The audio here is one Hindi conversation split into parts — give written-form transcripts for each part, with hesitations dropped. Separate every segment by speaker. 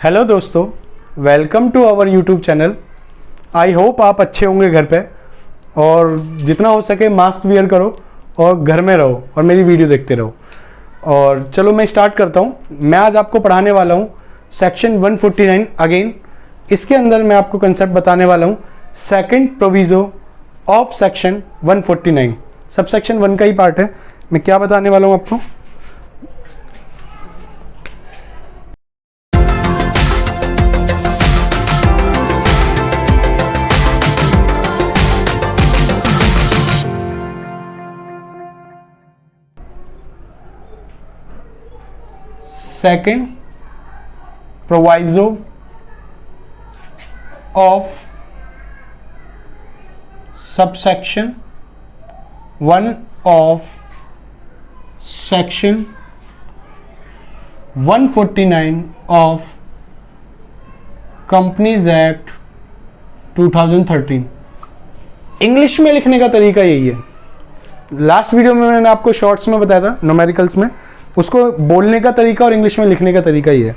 Speaker 1: हेलो दोस्तों, welcome to our YouTube channel. I hope आप अच्छे होंगे घर पे, और जितना हो सके मास्क वियर करो और घर में रहो और मेरी वीडियो देखते रहो। और चलो मैं स्टार्ट करता हूँ। मैं आज आपको पढ़ाने वाला हूँ सेक्शन 149 अगेन। इसके अंदर मैं आपको कंसेप्ट बताने वाला हूँ second proviso of section 149। Sub section 1 का ही पार्ट है। मैं क्या बताने वाला हूँ आपको, second proviso of subsection 1 of section 149 of companies act 2013। English में लिखने का तरीका यही है। लास्ट वीडियो में मैंने आपको शॉर्ट्स में बताया था, न्यूमेरिकल्स में, उसको बोलने का तरीका और इंग्लिश में लिखने का तरीका ही है।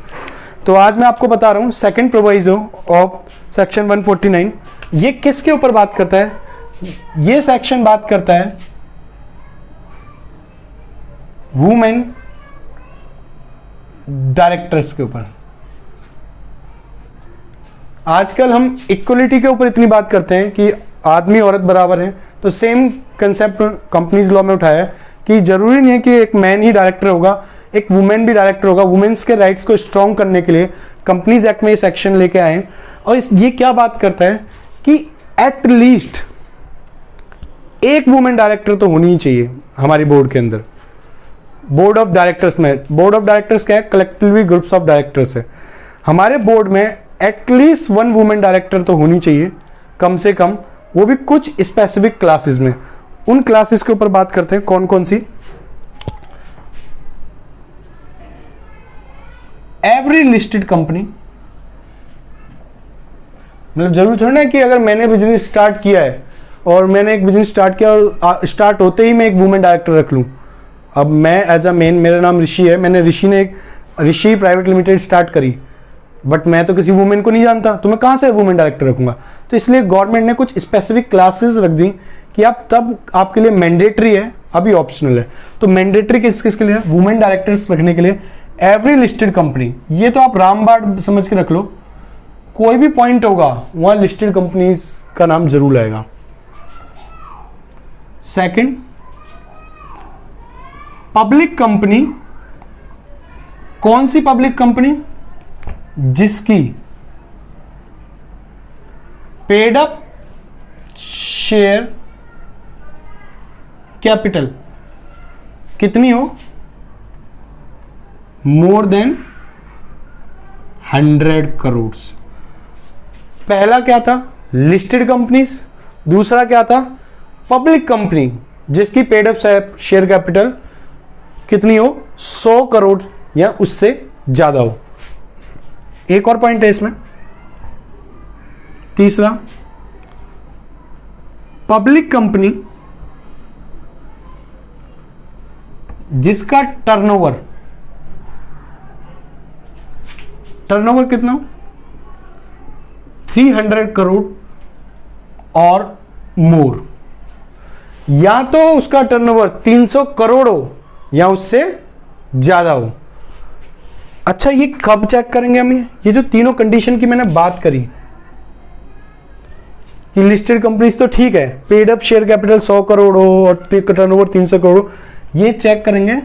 Speaker 1: तो आज मैं आपको बता रहा हूं सेकंड प्रोविजो ऑफ सेक्शन 149। ये किसके ऊपर बात करता है? ये सेक्शन बात करता है वुमेन डायरेक्टर्स के ऊपर। आजकल हम इक्वलिटी के ऊपर इतनी बात करते हैं कि आदमी औरत बराबर हैं, तो सेम कंसेप्ट कंपनीज लॉ में उठाया है कि जरूरी नहीं है कि एक मैन ही डायरेक्टर होगा, एक वुमेन भी डायरेक्टर होगा। वुमेन्स के राइट्स को स्ट्रॉन्ग करने के लिए कंपनीज एक्ट में ये सेक्शन लेके आए हैं। और ये क्या बात करता है कि एट लीस्ट एक वुमेन डायरेक्टर तो होनी ही चाहिए हमारी बोर्ड के अंदर। बोर्ड ऑफ डायरेक्टर्स में, बोर्ड ऑफ डायरेक्टर्स क्या है? कलेक्टिवली ग्रुप्स ऑफ डायरेक्टर्स है। हमारे बोर्ड में एटलीस्ट 1 वुमेन डायरेक्टर तो होनी चाहिए कम से कम, वो भी कुछ स्पेसिफिक क्लासेस में। उन क्लासेस के ऊपर बात करते हैं कौन कौन सी। एवरी लिस्टेड कंपनी, मतलब जरूरी थोड़ी ना कि अगर मैंने बिजनेस स्टार्ट किया है और मैंने एक बिजनेस स्टार्ट किया और स्टार्ट होते ही मैं एक वुमेन डायरेक्टर रख लूं। अब मैं एज अ मेन, मेरा नाम ऋषि है, मैंने ऋषि प्राइवेट लिमिटेड स्टार्ट करी, बट मैं तो किसी वुमेन को नहीं जानता, तो मैं कहां से वुमेन डायरेक्टर रखूंगा? तो इसलिए गवर्नमेंट ने कुछ स्पेसिफिक क्लासेस रख दी कि आप तब आपके लिए मैंडेटरी है, अभी ऑप्शनल है। तो मैंडेटरी किसके लिए? वुमेन डायरेक्टर्स रखने के लिए एवरी लिस्टेड कंपनी। ये तो आप रामबाण समझ के रख लो, कोई भी पॉइंट होगा वहां लिस्टेड कंपनीज का नाम जरूर आएगा। Second, public company. कौन सी पब्लिक कंपनी? जिसकी पेड अप शेयर कैपिटल कितनी हो? More than 100 crore. पहला क्या था? Listed companies. दूसरा क्या था? पब्लिक कंपनी जिसकी पेड अप शेयर कैपिटल कितनी हो? 100 करोड़ या उससे ज्यादा हो। एक और पॉइंट है इसमें, तीसरा, पब्लिक कंपनी जिसका टर्नओवर कितना हो? 300 करोड़ और मोर। या तो उसका टर्नओवर 300 करोड़ हो या उससे ज्यादा हो। अच्छा, ये कब चेक करेंगे हम? ये जो तीनों कंडीशन की मैंने बात करी कि लिस्टेड कंपनीज तो ठीक है, paid up share capital 100 crore हो और टर्नओवर 300 करोड़ हो, ये चेक करेंगे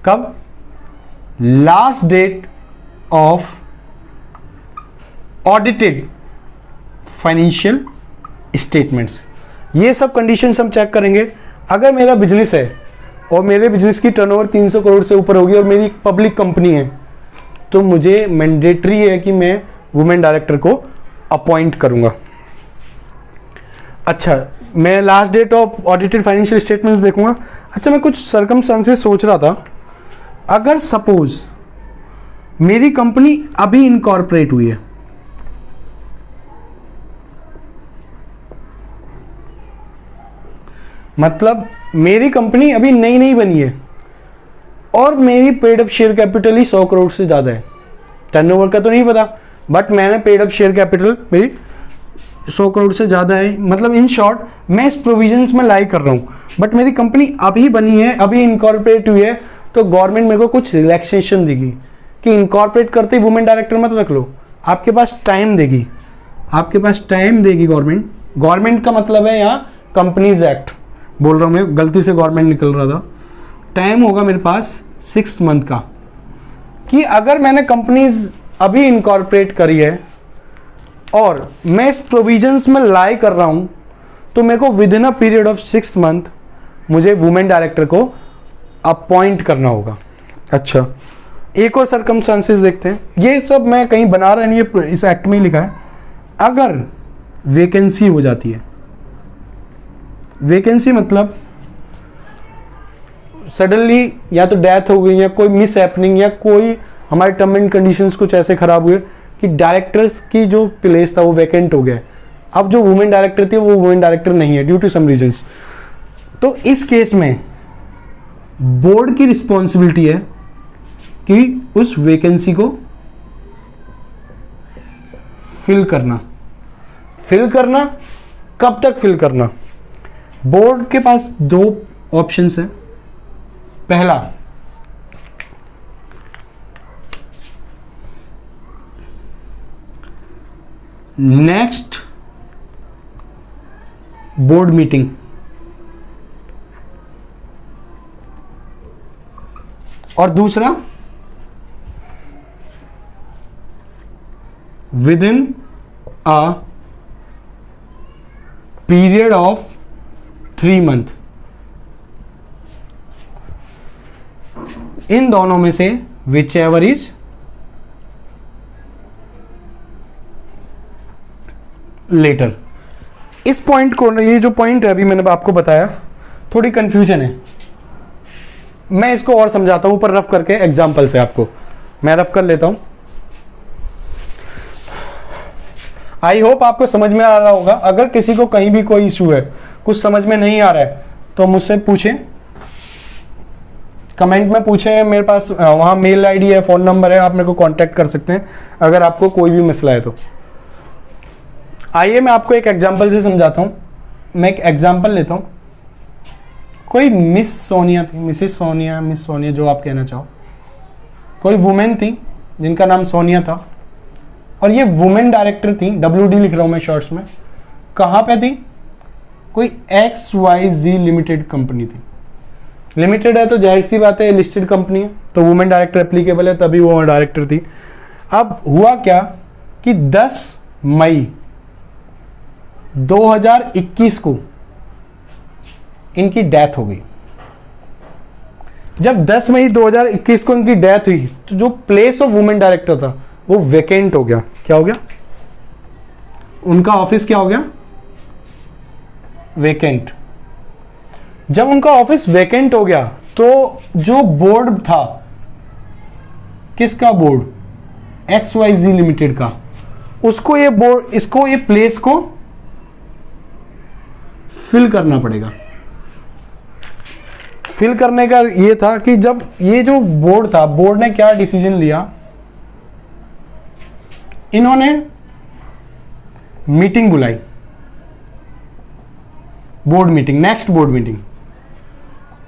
Speaker 1: कब? Last date of audited financial statements. ये सब कंडीशंस हम चेक करेंगे। अगर मेरा बिजनेस है और मेरे बिजनेस की टर्नओवर 300 करोड़ से ऊपर होगी और मेरी पब्लिक कंपनी है, तो मुझे मैंडेटरी है कि मैं वुमेन डायरेक्टर को अपॉइंट करूंगा। अच्छा, मैं last date of audited financial statements देखूंगा। अच्छा, मैं कुछ सर्कमस्टांसेस सोच रहा था। अगर सपोज मेरी कंपनी अभी इनकॉर्पोरेट हुई है, मतलब मेरी कंपनी अभी नई बनी है और मेरी पेड अप शेयर कैपिटल ही 100 करोड़ से ज़्यादा है, टर्नओवर का तो नहीं पता, बट मैंने पेड अप शेयर कैपिटल मेरी 100 करोड़ से ज़्यादा है, मतलब इन शॉर्ट मैं इस प्रोविजंस में लाई कर रहा हूँ, बट मेरी कंपनी अभी बनी है, अभी इनकॉर्पोरेट हुई है, तो गवर्नमेंट मेरे को कुछ रिलैक्सेशन देगी कि इनकॉर्पोरेट करते ही वुमेन डायरेक्टर मत रख लो, आपके पास टाइम देगी, आपके पास टाइम देगी गवर्नमेंट। गवर्नमेंट का मतलब है यहाँ कंपनीज एक्ट बोल रहा हूँ मैं, गलती से गवर्नमेंट निकल रहा था। टाइम होगा मेरे पास 6 मंथ का, कि अगर मैंने कंपनीज अभी इनकॉर्पोरेट करी है और मैं इस प्रोविजंस में लाई कर रहा हूं, तो मेरे को with in a period of 6 month मुझे वुमेन डायरेक्टर को अपॉइंट करना होगा। अच्छा, एक और सर्कमस्टांसेस देखते हैं, ये सब मैं कहीं बना रहा नहीं है, इस एक्ट में ही लिखा है। अगर वैकेंसी हो जाती है, वैकेंसी मतलब सडनली या तो डेथ हो गई या कोई मिस हैपनिंग या कोई हमारे टर्म एंड कंडीशंस कुछ ऐसे खराब हुए कि डायरेक्टर्स की जो प्लेस था वो वैकेंट हो गया है, अब जो वुमेन डायरेक्टर थी वो वुमेन डायरेक्टर नहीं है ड्यू टू सम रीजंस, तो इस केस में बोर्ड की रिस्पॉन्सिबिलिटी है कि उस वैकेंसी को फिल करना। फिल करना कब तक फिल करना? बोर्ड के पास 2 ऑप्शंस हैं। पहला, नेक्स्ट बोर्ड मीटिंग, और दूसरा within a period of 3 month. इन दोनों में से विच एवर इज लेटर। इस पॉइंट को, ये जो पॉइंट है अभी मैंने आपको बताया, थोड़ी कंफ्यूजन है, मैं इसको और समझाता हूं ऊपर रफ करके एग्जांपल से। आपको मैं रफ कर लेता हूं, आई होप आपको समझ में आ रहा होगा। अगर किसी को कहीं भी कोई इशू है, कुछ समझ में नहीं आ रहा है, तो मुझसे पूछें, कमेंट में पूछें, मेरे पास वहाँ मेल आईडी है, फ़ोन नंबर है, आप मेरे को कांटेक्ट कर सकते हैं अगर आपको कोई भी मसला है तो। आइए मैं आपको एक एग्जांपल से समझाता हूँ। मैं एक एग्जांपल लेता हूँ। कोई मिस सोनिया थी, मिसिस सोनिया, मिस सोनिया, जो आप कहना चाहो, कोई वुमेन थी जिनका नाम सोनिया था, और ये वुमेन डायरेक्टर थी, WD लिख रहा हूँ मैं शॉर्ट्स में। कहाँ पे थी? कोई XYZ लिमिटेड कंपनी थी। लिमिटेड है तो जाहिर सी बात है लिस्टेड कंपनी है, तो वुमेन डायरेक्टर एप्लीकेबल है, तभी वो डायरेक्टर थी। अब हुआ क्या कि 10 मई 2021 को इनकी डेथ हो गई। जब 10 मई 2021 को इनकी डेथ हुई, तो जो प्लेस ऑफ वुमेन डायरेक्टर था वो वैकेंट हो गया। क्या हो गया? उनका ऑफिस क्या हो गया? वैकेंट। जब उनका ऑफिस वैकेंट हो गया, तो जो बोर्ड था, किसका बोर्ड? XYZ लिमिटेड का, उसको ये बोर्ड, इसको ये प्लेस को फिल करना पड़ेगा। फिल करने का ये था कि जब ये जो बोर्ड था, बोर्ड ने क्या डिसीजन लिया, इन्होंने मीटिंग बुलाई, board meeting, next board meeting.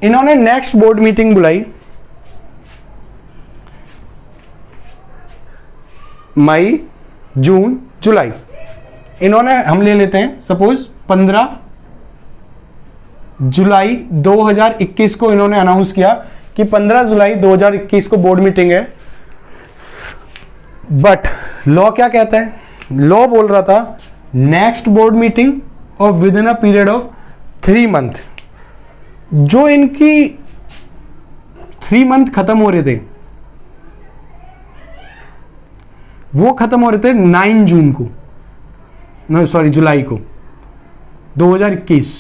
Speaker 1: इन्होंने नेक्स्ट बोर्ड मीटिंग बुलाई मई, जून, जुलाई। इन्होंने, हम ले लेते हैं सपोज 15 जुलाई 2021 को इन्होंने अनाउंस किया कि 15 जुलाई 2021 को बोर्ड मीटिंग है। बट लॉ क्या कहता है? लॉ बोल रहा था नेक्स्ट बोर्ड मीटिंग और with in a period of 3 month. जो इनकी 3 मंथ खत्म हो रहे थे, वो खत्म हो रहे थे 9 जून को, जुलाई को 2021।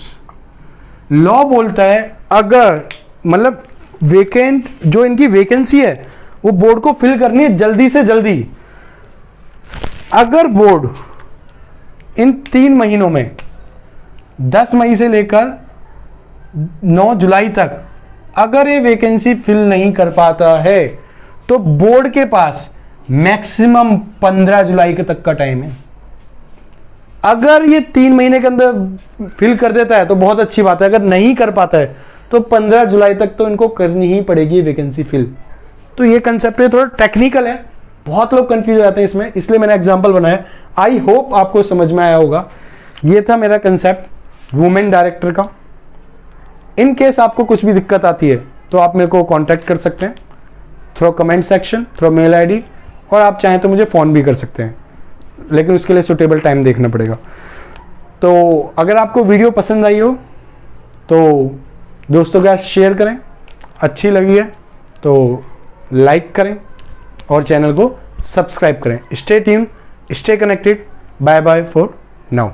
Speaker 1: लॉ बोलता है अगर, मतलब वेकेंट, जो इनकी वैकेंसी है वो बोर्ड को फिल करनी है जल्दी से जल्दी। अगर बोर्ड इन 3 महीनों में 10 मई से लेकर 9 जुलाई तक अगर ये वैकेंसी फिल नहीं कर पाता है, तो बोर्ड के पास मैक्सिमम 15 जुलाई के तक का टाइम है। अगर ये 3 महीने के अंदर फिल कर देता है तो बहुत अच्छी बात है, अगर नहीं कर पाता है तो 15 जुलाई तक तो इनको करनी ही पड़ेगी वैकेंसी फिल। तो ये कंसेप्ट है, थोड़ा टेक्निकल है, बहुत लोग कंफ्यूज हो जाते हैं इसमें, इसलिए मैंने एग्जांपल बनाया। आई होप आपको समझ में आया होगा। ये था मेरा कंसेप्ट वुमेन डायरेक्टर का। इन केस आपको कुछ भी दिक्कत आती है तो आप मेरे को कांटेक्ट कर सकते हैं through comment section, through mail ID, और आप चाहें तो मुझे फ़ोन भी कर सकते हैं, लेकिन उसके लिए सुटेबल टाइम देखना पड़ेगा। तो अगर आपको वीडियो पसंद आई हो तो दोस्तों के साथ शेयर करें, अच्छी लगी है तो लाइक करें और चैनल को सब्सक्राइब करें। Stay tune, stay connected. Bye bye for now.